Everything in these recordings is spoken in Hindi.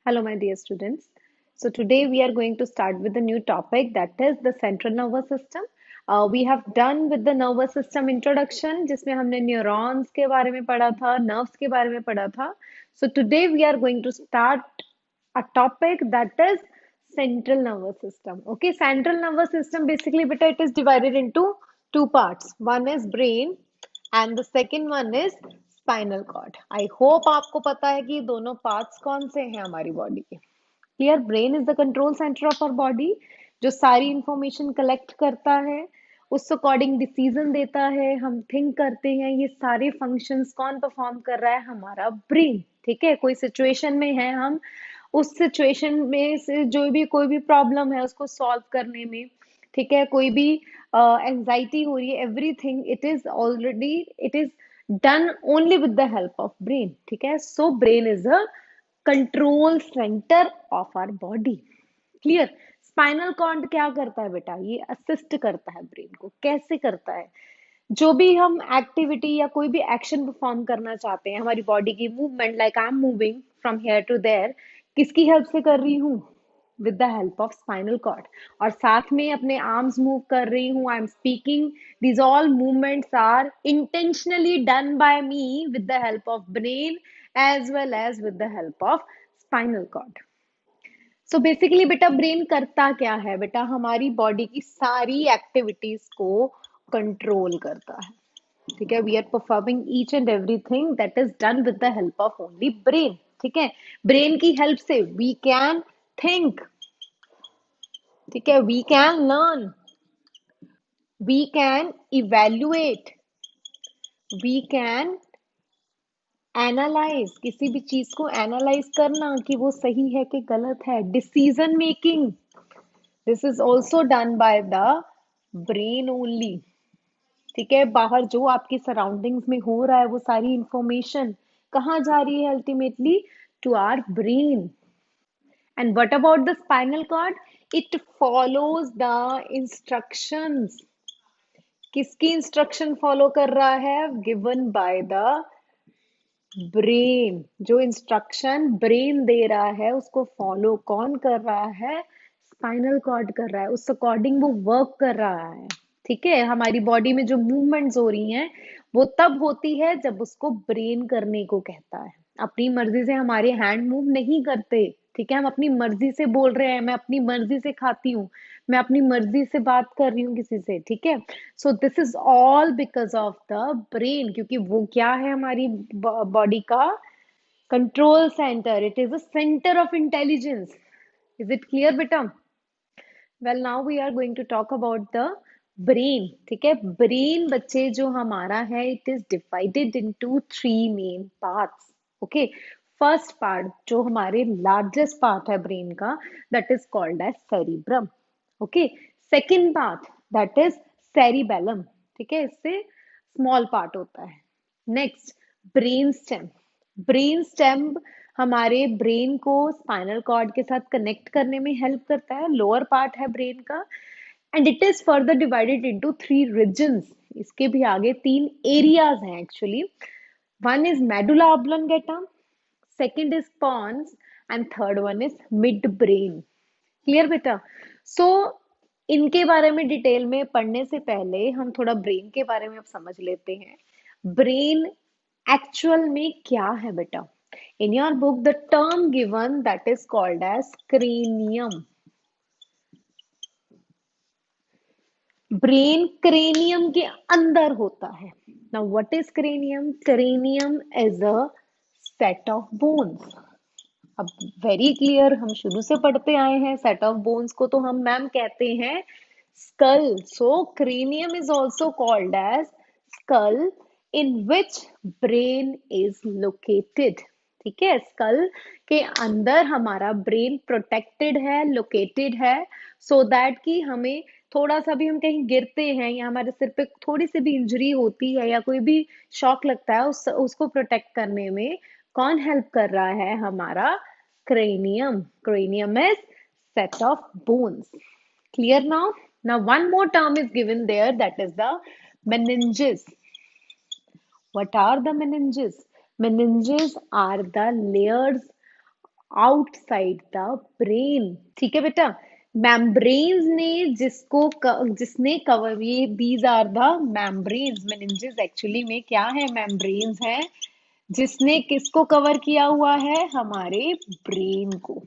Hello, my dear students. So, today we are going to start with a new topic that is the central nervous system. We have done with the nervous system introduction, जिसमें हमने neurons के बारे में पढ़ा था, nerves के बारे में पढ़ा था. So, today we are going to start a topic that is central nervous system. Okay, central nervous system basically, beta, it is divided into two parts. One is brain and the second one is spinal cord. I hope आपको पता है कि दोनों पार्ट्स कौन से हैं हमारी बॉडी के. Clear. Brain is the control centre of our body, जो सारी इंफॉर्मेशन कलेक्ट करता है, उस अकॉर्डिंग डिसीजन देता है, हम थिंक करते हैं. ये सारे फंक्शंस कौन परफॉर्म कर रहा है? हमारा ब्रेन. ठीक है. कोई सिचुएशन में है, हम उस सिचुएशन में से जो भी कोई भी प्रॉब्लम है उसको सॉल्व करने में, ठीक है, कोई भी एंजाइटी हो रही है, everything it is done only with the help of brain. ठीक है. So brain is a control centre of our body. Clear. Spinal cord क्या करता है बेटा? ये असिस्ट करता है ब्रेन को. कैसे करता है? जो भी हम एक्टिविटी या कोई भी एक्शन परफॉर्म करना चाहते हैं, हमारी बॉडी की movement, like I am moving from here to there, किसकी हेल्प से कर रही हूँ? With the help of spinal cord. और साथ में अपने आर्म्स मूव कर रही हूँ, I am speaking, these all movements are intentionally done by me with the help of brain as well as with the help of spinal cord. So basically बेटा ब्रेन करता क्या है? बेटा हमारी बॉडी की सारी एक्टिविटीज को कंट्रोल करता है. ठीक है. We are performing each and everything that is done with the help of only brain. ठीक है. ब्रेन की हेल्प से वी कैन थिंक. ठीक है. We can learn, we can evaluate, we can analyse. किसी भी चीज को एनालाइज करना कि वो सही है कि गलत है. Decision making, this is also done by the brain only. ठीक है. बाहर जो आपकी सराउंडिंग्स में हो रहा है, वो सारी इंफॉर्मेशन कहाँ जा रही है? Ultimately to our brain. And what about the spinal cord? It follows the instructions. किसकी इंस्ट्रक्शन फॉलो कर रहा है? Given by the brain. जो इंस्ट्रक्शन ब्रेन दे रहा है उसको फॉलो कौन कर रहा है? स्पाइनल कॉर्ड कर रहा है. उस अकॉर्डिंग वो वर्क कर रहा है. ठीक है. हमारी बॉडी में जो मूवमेंट्स हो रही हैं वो तब होती है जब उसको ब्रेन करने को कहता है. अपनी मर्जी से हमारे हैंड मूव नहीं करते. ठीक है. हम अपनी मर्जी से बोल रहे हैं, मैं अपनी मर्जी से खाती हूँ, मैं अपनी मर्जी से बात कर रही हूँ किसी से. ठीक है. So this is all because of the brain, क्योंकि वो क्या है? हमारी बॉडी का control centre. It is a centre of intelligence. Is it clear बेटा? Well, now we are going to talk about the brain. ठीक है. ब्रेन बच्चे जो हमारा है, it is divided into three main parts. Okay. First part जो हमारे लार्जेस्ट पार्ट है ब्रेन का, that is called as cerebrum. Okay. Second part that is cerebellum. ठीक है. इससे स्मॉल पार्ट होता है. Next, brain stem. Brain stem हमारे ब्रेन को स्पाइनल कॉर्ड के साथ कनेक्ट करने में हेल्प करता है. लोअर पार्ट है ब्रेन का. And it is further divided into three regions. इसके भी आगे तीन एरियाज हैं actually. One is medulla oblongata, second is pons, and third one is mid brain. Clear बेटा? सो इनके बारे में डिटेल में पढ़ने से पहले हम थोड़ा ब्रेन के बारे में अब समझ लेते हैं. ब्रेन एक्चुअल में क्या है बेटा? In your book the term given that is called as cranium. Brain cranium के अंदर होता है. Now what is cranium? Cranium is a set of bones. अब वेरी क्लियर, हम शुरू से पढ़ते आए हैं. सेट ऑफ बोन्स को तो हम मैम कहते हैं skull. So cranium is also called as skull, in which brain is located. ठीक है. स्कल के अंदर हमारा ब्रेन प्रोटेक्टेड है, लोकेटेड है, सो दैट कि हमें थोड़ा सा भी हम कहीं गिरते हैं या हमारे सिर पे थोड़ी सी भी इंजरी होती है या कोई भी शॉक लगता है, उसको प्रोटेक्ट करने में कौन हेल्प कर रहा है? हमारा cranium. Cranium is set of bones. Clear now? Now one more term is given there, that is the meninges. What are the meninges? Meninges are the layers outside the brain. ठीक है बेटा, मेम्ब्रेन्स ने जिसने कवर, ये these are the membranes. Meninges actually में क्या है, मेम्ब्रेन्स है जिसने किसको कवर किया हुआ है, हमारे ब्रेन को।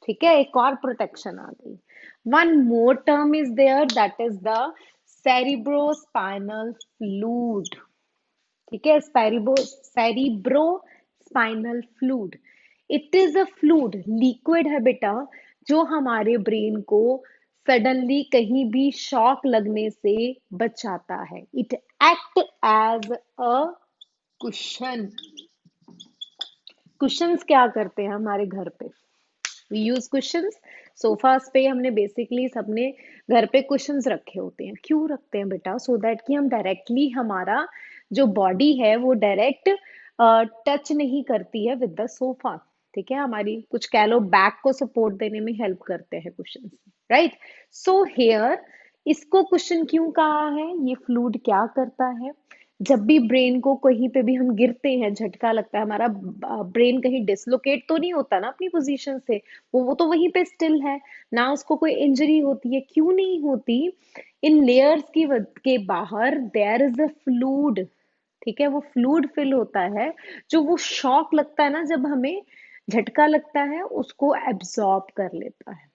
ठीक है, एक और प्रोटेक्शन आ गई। One more term is there, that is the cerebrospinal fluid. ठीक है, cerebrospinal fluid. It is a fluid, liquid है बेटा, जो हमारे ब्रेन को सडनली कहीं भी शॉक लगने से बचाता है। It act as a cushion. Cushions क्या करते हैं हमारे घर पे, वी यूज कुशंस। सोफास पे हमने बेसिकली सबने घर पे कुशंस रखे होते हैं। क्यों रखते हैं बेटा, सो दैट कि हम डायरेक्टली, हमारा जो बॉडी है वो डायरेक्ट टच नहीं करती है विद द सोफा। ठीक है, हमारी कुछ कह लो बैक को सपोर्ट देने में हेल्प करते हैं कुशंस, राइट। सो हेयर, इसको कुशन क्यों कहा है, ये फ्लूइड क्या करता है, जब भी ब्रेन को कहीं पे भी हम गिरते हैं, झटका लगता है, हमारा ब्रेन कहीं डिसलोकेट तो नहीं होता ना अपनी पोजीशन से, वो तो वहीं पे स्टिल है ना, उसको कोई इंजरी होती है, क्यों नहीं होती, इन लेयर्स के बाहर देयर इज अ फ्लूइड। ठीक है, वो फ्लूइड फिल होता है, जो वो शॉक लगता है ना, जब हमें झटका लगता है, उसको एब्जॉर्ब कर लेता है।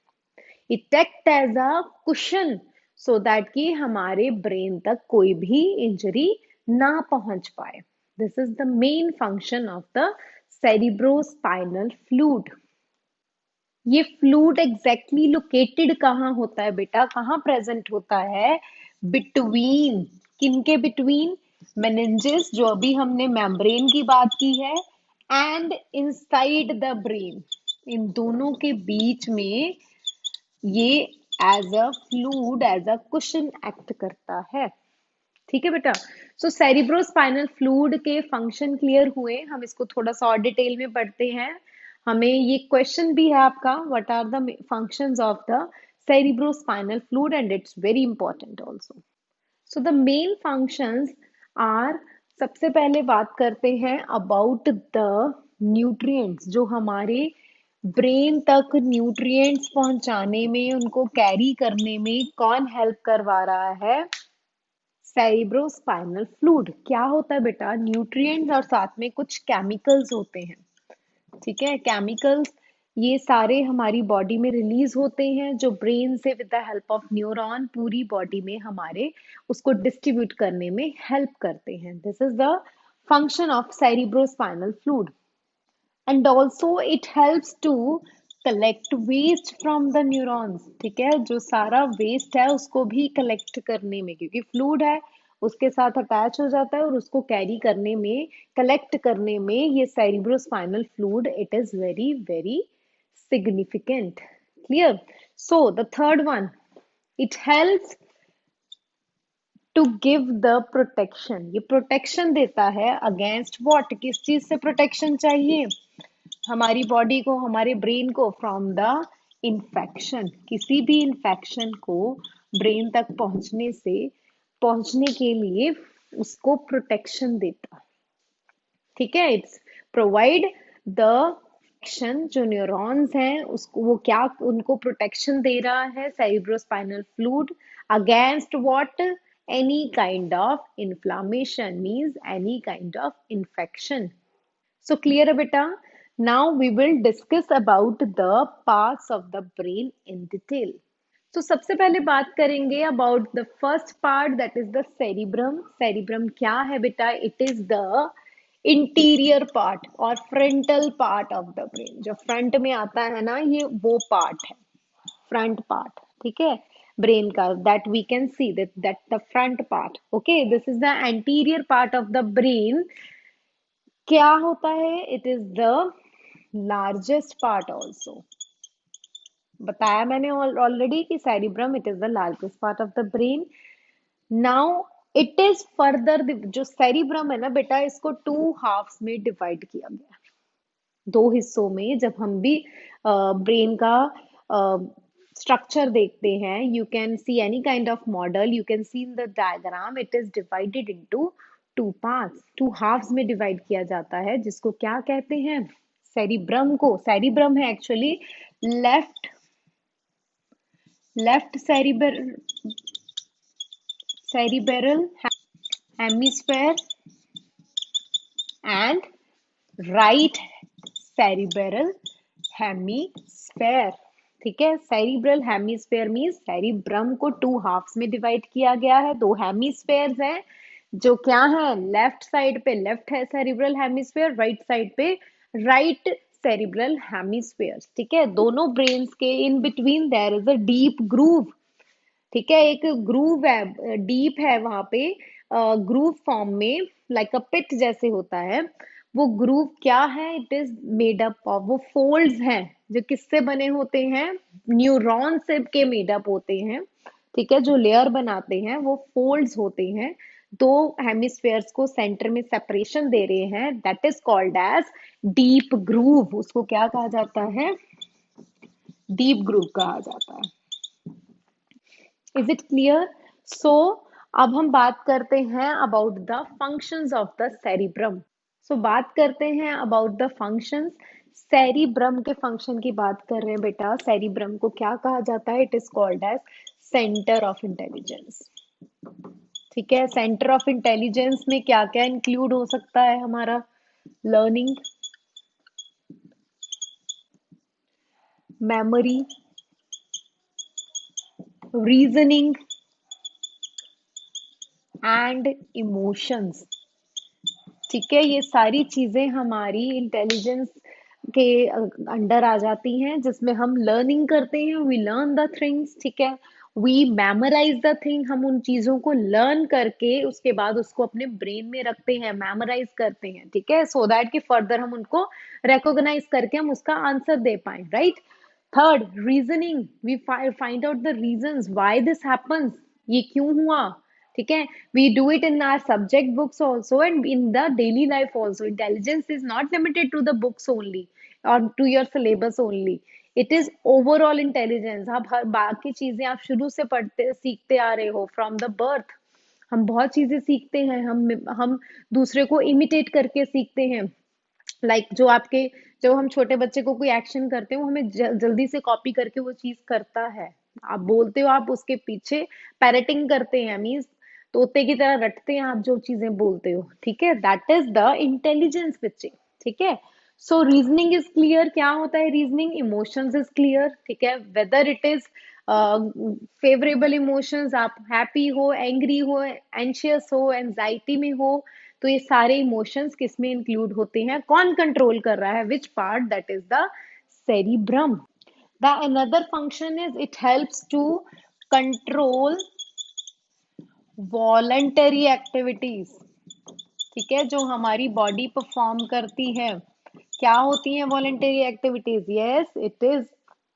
It act as a cushion, so that कि हमारे ब्रेन तक कोई भी इंजरी ना पहुंच पाए। This is the main function of the cerebrospinal fluid. ये फ्लूइड एग्जैक्टली लोकेटेड कहाँ होता है बेटा, कहाँ प्रेजेंट होता है, बिटवीन, किनके बिटवीन, मेनिंजेस, जो अभी हमने मेम्ब्रेन की बात की है, एंड इनसाइड द ब्रेन, इन दोनों के बीच में ये as a fluid, as a cushion act करता है। ठीक है बेटा, सो सेरिब्रोस्पाइनल फ्लूइड के फंक्शन क्लियर हुए, हम इसको थोड़ा सा और डिटेल में पढ़ते हैं। हमें ये क्वेश्चन भी है आपका, what are the functions of the cerebrospinal fluid, and it's very important also. So the main functions are, सबसे पहले बात करते हैं अबाउट द न्यूट्रिएंट्स, जो हमारे ब्रेन तक न्यूट्रिएंट्स पहुंचाने में, उनको कैरी करने में कौन हेल्प करवा रहा है, सेरिब्रोस्पाइनल फ्लूइड। क्या होता है बेटा, न्यूट्रिएंट्स और साथ में कुछ केमिकल्स होते हैं। ठीक है, केमिकल्स ये सारे हमारी बॉडी में रिलीज होते हैं, जो ब्रेन से with the help of neuron पूरी बॉडी में हमारे उसको डिस्ट्रीब्यूट करने में हेल्प करते हैं। This is the function of cerebrospinal fluid. And also it helps to collect waste from the neurons. ठीक है, जो सारा वेस्ट है उसको भी कलेक्ट करने में, क्योंकि फ्लूइड है उसके साथ अटैच हो जाता है, और उसको कैरी करने में, कलेक्ट करने में ये cerebrospinal fluid, it is very very significant. Clear. So the third one, it helps to give the protection. ये प्रोटेक्शन देता है अगेंस्ट व्हाट, किस चीज से प्रोटेक्शन चाहिए हमारी बॉडी को, हमारे ब्रेन को, फ्रॉम द इंफेक्शन। किसी भी इंफेक्शन को ब्रेन तक पहुंचने के लिए उसको प्रोटेक्शन देता है। ठीक है, इट्स प्रोवाइड द प्रोटेक्शन, जो न्यूरॉन्स हैं उसको, वो क्या, उनको प्रोटेक्शन दे रहा है cerebrospinal fluid against what, any kind of inflammation, means any kind of infection. So clear है बेटा? Now we will discuss about the parts of the brain in detail. So सबसे पहले बात करेंगे about the first part, that is the cerebrum. Cerebrum क्या है बेटा? It is the interior part और frontal part of the brain. जो front में आता है ना, ये वो part है, front part. ठीक है, brain का, that we can see that the front part. Okay, this is the anterior part of the brain. क्या होता है, it is the largest part also. बताया मैंने ऑलरेडी कि cerebrum it is the largest part of the brain. Now it is further, जो सेरिब्रम है ना बेटा, इसको टू हाफ्स में डिवाइड किया गया, दो हिस्सों में। जब हम भी ब्रेन का स्ट्रक्चर देखते हैं, you can see any kind of model, you can see in the diagram, it is divided into two parts, two halves में डिवाइड किया जाता है, जिसको क्या कहते हैं, सेरिब्रम को, सेरिब्रम है actually left left cerebral hemisphere and right cerebral hemisphere. ठीक है, सेरिब्रल हेमिस्फेयर मींस सेरिब्रम को टू हाफ्स में डिवाइड किया गया है। दो हेमिस्फेयर्स हैं जो क्या है, लेफ्ट साइड पे लेफ्ट है सेरिब्रल हेमिस्फेयर, राइट साइड पे राइट सेरिब्रल हेमिस्फेयर। ठीक है, दोनों ब्रेन्स के in between there is a deep groove. ठीक है, एक ग्रूव है, डीप है वहां पे, ग्रूव फॉर्म में, लाइक अ पिट जैसे होता है। वो ग्रूव क्या है, it is made up of, वो फोल्ड्स हैं जो किससे बने होते हैं, न्यूरॉन से के मेड अप होते हैं। ठीक है, जो लेयर बनाते हैं वो फोल्ड्स होते हैं। दो हेमिस्फेयर्स को सेंटर में सेपरेशन दे रहे हैं, that is called as deep groove. उसको क्या कहा जाता है, डीप ग्रूव कहा जाता है। Is it clear? सो अब हम बात करते हैं about the functions of the cerebrum. So बात करते हैं अबाउट द फंक्शंस। सेरिब्रम के फंक्शन की बात कर रहे हैं बेटा। सेरिब्रम को क्या कहा जाता है, it is called as centre of intelligence. ठीक है, सेंटर ऑफ इंटेलिजेंस में क्या क्या इंक्लूड हो सकता है हमारा, learning, memory, reasoning and emotions. ठीक है, ये सारी चीजें हमारी इंटेलिजेंस के अंडर आ जाती हैं, जिसमें हम लर्निंग करते हैं, वी लर्न द थिंग्स। ठीक है, वी मेमोराइज द थिंग, हम उन चीजों को लर्न करके उसके बाद उसको अपने ब्रेन में रखते हैं, मेमोराइज करते हैं। ठीक है, सो दैट कि फर्दर हम उनको रिकॉग्नाइज करके हम उसका आंसर दे पाए, right. Third, reasoning, we find out the reasons why this happens, ये क्यों हुआ। ठीक है, we do it in our subject books also and in the daily life also. Intelligence is not limited to the books only or to your syllabus only. It is overall intelligence. आप हर बाकी चीजें आप शुरू से पढ़ते सीखते आ रहे हो फ्रॉम द बर्थ। हम बहुत चीजें सीखते हैं, हम दूसरे को इमिटेट करके सीखते हैं। जो आपके, जब हम छोटे बच्चे को कोई एक्शन करते हो, हमें जल्दी से कॉपी करके वो चीज करता है। आप बोलते हो, आप उसके पीछे पैरटिंग करते हैं, मीन्स तोते की तरह रटते हैं आप जो चीजें बोलते हो। ठीक है, दैट इज द इंटेलिजेंस बच्चे। ठीक है, सो रीजनिंग इज क्लियर, क्या होता है रीजनिंग, इमोशंस इज क्लियर। ठीक है, whether it is favourable emotions, आप हैप्पी हो, एंग्री हो, एंशियस हो, एंजाइटी में हो, तो ये सारे इमोशंस किस में इंक्लूड होते हैं, कौन कंट्रोल कर रहा है, which part, that is the cerebrum. The another function is it helps to control voluntary activities. ठीक है, जो हमारी बॉडी परफॉर्म करती है, क्या होती है voluntary activities, yes it is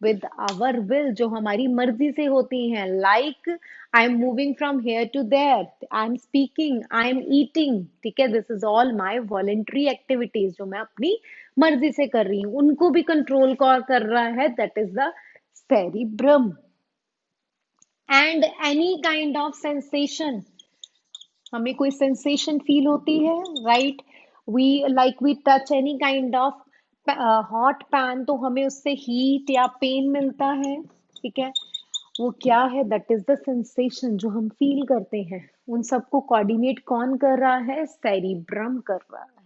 with our will, जो हमारी मर्जी से होती हैं, like I am moving from here to there, I am speaking, I am eating. ठीक है, this is all my voluntary activities, जो मैं अपनी मर्जी से कर रही हूँ, उनको भी कंट्रोल कर रहा है, that is the cerebrum. And any kind of sensation, हमें कोई सेंसेशन फील होती है, right, we touch any kind of hot pan, तो हमें उससे हीट या पेन मिलता है। ठीक है, वो क्या है, दैट इज द सेंसेशन जो हम फील करते हैं। उन सबको कोऑर्डिनेट कौन कर रहा है, सेरिब्रम कर रहा है।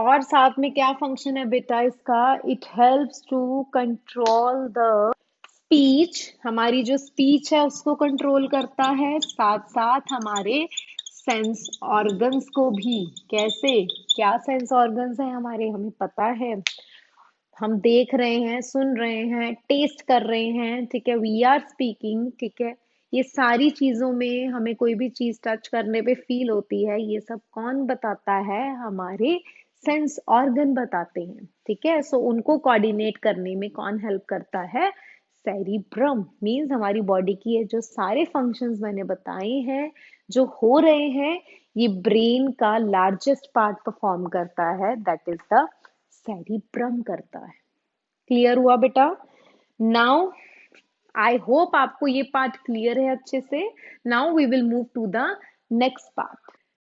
और साथ में क्या फंक्शन है बेटा इसका, it helps to control the speech, हमारी जो स्पीच है उसको कंट्रोल करता है, साथ साथ हमारे सेंस ऑर्गन्स को भी। कैसे, क्या सेंस ऑर्गन्स है हमारे, हमें पता है, हम देख रहे हैं, सुन रहे हैं, टेस्ट कर रहे हैं। ठीक है, वी आर स्पीकिंग। ठीक है, ये सारी चीजों में हमें कोई भी चीज टच करने पे फील होती है, ये सब कौन बताता है, हमारे सेंस ऑर्गन बताते हैं। ठीक है, सो उनको कोऑर्डिनेट करने में कौन हेल्प करता है, सेरिब्रम। मीन्स हमारी बॉडी की ये जो सारे फंक्शंस मैंने बताए हैं जो हो रहे हैं, ये ब्रेन का लार्जेस्ट पार्ट परफॉर्म करता है, दैट इज द सेरिब्रम करता है। क्लियर हुआ बेटा? नाउ आई होप आपको ये पार्ट क्लियर है अच्छे से। Now we will move to the next part.